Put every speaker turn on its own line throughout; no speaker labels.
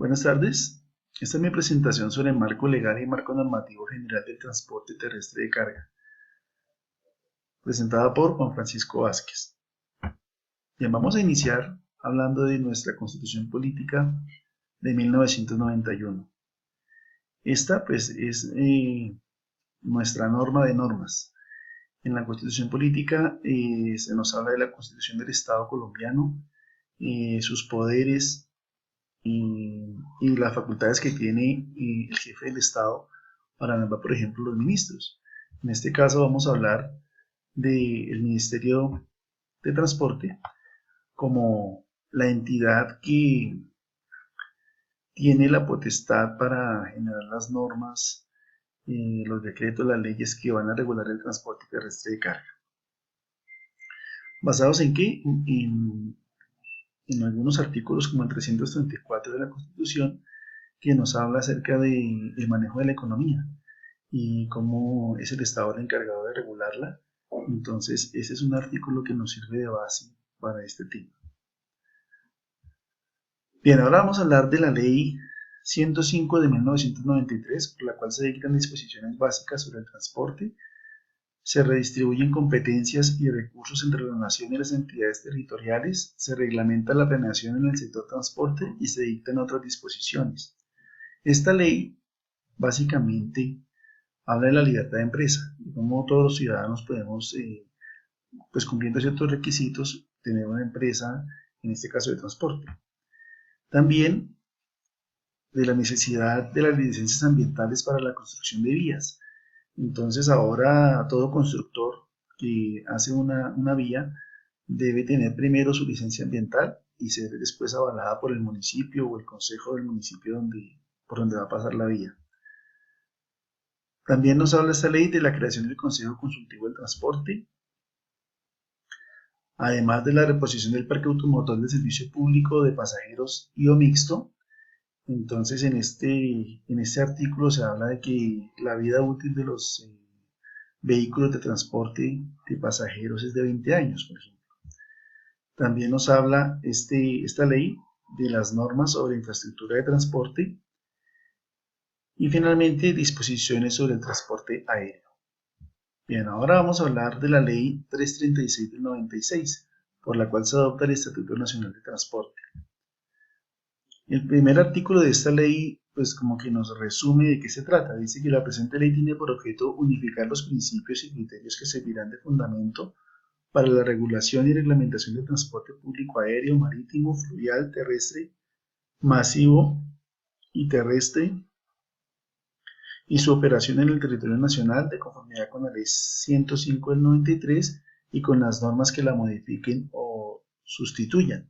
Buenas tardes. Esta es mi presentación sobre el marco legal y marco normativo general del transporte terrestre de carga, presentada por Juan Francisco Vázquez. Bien, vamos a iniciar hablando de nuestra Constitución Política de 1991. Esta pues es nuestra norma de normas. En la Constitución Política se nos habla de la Constitución del Estado colombiano, sus poderes y las facultades que tiene el jefe del Estado para nombrar, por ejemplo, los ministros. En este caso vamos a hablar del Ministerio de Transporte como la entidad que tiene la potestad para generar las normas, los decretos, las leyes que van a regular el transporte terrestre de carga. ¿Basados en qué? En algunos artículos como el 334 de la Constitución, que nos habla acerca del manejo de la economía y cómo es el Estado el encargado de regularla. Entonces, ese es un artículo que nos sirve de base para este tema. Bien, ahora vamos a hablar de la Ley 105 de 1993, por la cual se dictan disposiciones básicas sobre el transporte. Se redistribuyen competencias y recursos entre la nación y las entidades territoriales, se reglamenta la planeación en el sector transporte y se dictan otras disposiciones. Esta ley básicamente habla de la libertad de empresa y cómo todos los ciudadanos podemos, pues cumpliendo ciertos requisitos, tener una empresa, en este caso de transporte. También de la necesidad de las licencias ambientales para la construcción de vías. Entonces ahora todo constructor que hace una vía debe tener primero su licencia ambiental y ser después avalada por el municipio o el consejo del municipio por donde va a pasar la vía. También nos habla esta ley de la creación del Consejo Consultivo del Transporte, además de la reposición del parque automotor de servicio público de pasajeros y o mixto. Entonces en este artículo se habla de que la vida útil de los vehículos de transporte de pasajeros es de 20 años, por ejemplo. También nos habla esta ley de las normas sobre infraestructura de transporte y finalmente disposiciones sobre el transporte aéreo. Bien, ahora vamos a hablar de la ley 336 del 96, por la cual se adopta el Estatuto Nacional de Transporte. El primer artículo de esta ley, pues como que nos resume de qué se trata. Dice que la presente ley tiene por objeto unificar los principios y criterios que servirán de fundamento para la regulación y reglamentación del transporte público aéreo, marítimo, fluvial, terrestre, masivo y terrestre, y su operación en el territorio nacional de conformidad con la ley 105 del 93 y con las normas que la modifiquen o sustituyan.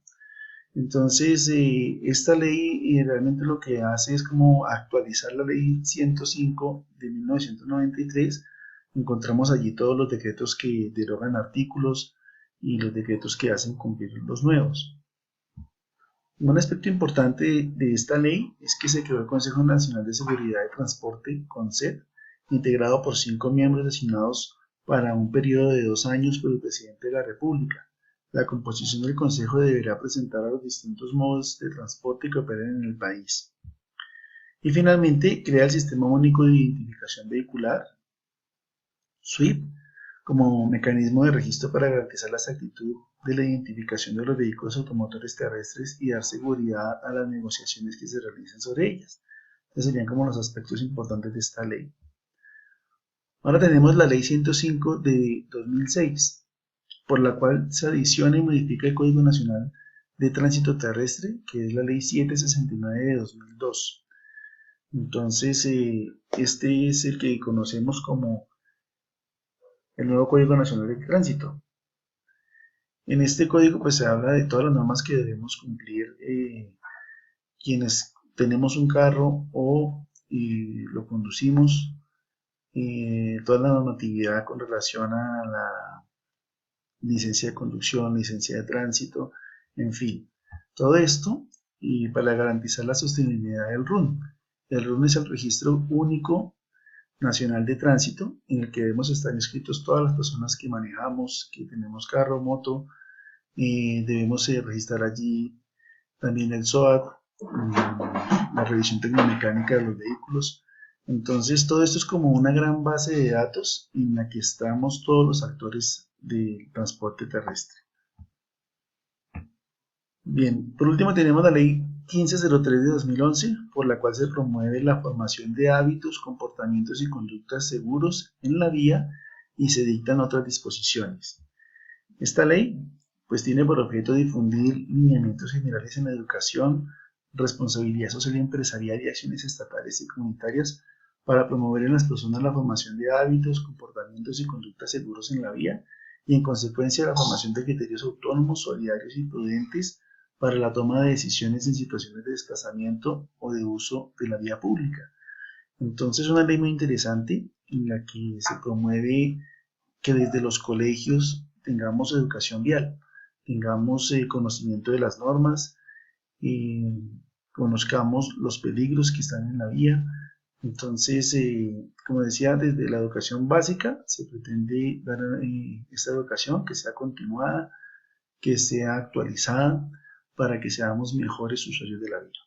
Entonces, esta ley realmente lo que hace es como actualizar la ley 105 de 1993. Encontramos allí todos los decretos que derogan artículos y los decretos que hacen cumplir los nuevos. Un aspecto importante de esta ley es que se creó el Consejo Nacional de Seguridad de Transporte, CONSET, integrado por 5 miembros designados para un periodo de 2 años por el presidente de la República. La composición del Consejo deberá presentar a los distintos modos de transporte que operen en el país. Y finalmente, crea el Sistema Único de Identificación Vehicular, SWIP, como mecanismo de registro para garantizar la exactitud de la identificación de los vehículos automotores terrestres y dar seguridad a las negociaciones que se realicen sobre ellas. Estos serían como los aspectos importantes de esta ley. Ahora tenemos la ley 105 de 2006, por la cual se adiciona y modifica el Código Nacional de Tránsito Terrestre, que es la ley 769 de 2002. Entonces, este es el que conocemos como el nuevo Código Nacional de Tránsito. En este código pues se habla de todas las normas que debemos cumplir quienes tenemos un carro o lo conducimos, toda la normatividad con relación a la licencia de conducción, licencia de tránsito, en fin, todo esto y para garantizar la sostenibilidad del RUN. El RUN es el Registro Único Nacional de Tránsito, en el que debemos estar inscritos todas las personas que manejamos, que tenemos carro, moto. Debemos registrar allí también el SOAT, la revisión tecnomecánica de los vehículos. Entonces todo esto es como una gran base de datos en la que estamos todos los actores del transporte terrestre. Bien, por último tenemos la ley 1503 de 2011, por la cual se promueve la formación de hábitos, comportamientos y conductas seguros en la vía y se dictan otras disposiciones. Esta ley pues tiene por objeto difundir lineamientos generales en la educación, responsabilidad social y empresarial y acciones estatales y comunitarias para promover en las personas la formación de hábitos, comportamientos y conductas seguros en la vía y en consecuencia la formación de criterios autónomos, solidarios y prudentes para la toma de decisiones en situaciones de desplazamiento o de uso de la vía pública. Entonces, una ley muy interesante en la que se promueve que desde los colegios tengamos educación vial, tengamos conocimiento de las normas, conozcamos los peligros que están en la vía. Entonces, como decía, desde la educación básica se pretende dar esta educación que sea continuada, que sea actualizada, para que seamos mejores usuarios de la vía.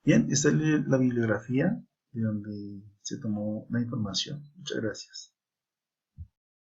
Bien, esta es la bibliografía de donde se tomó la información. Muchas gracias.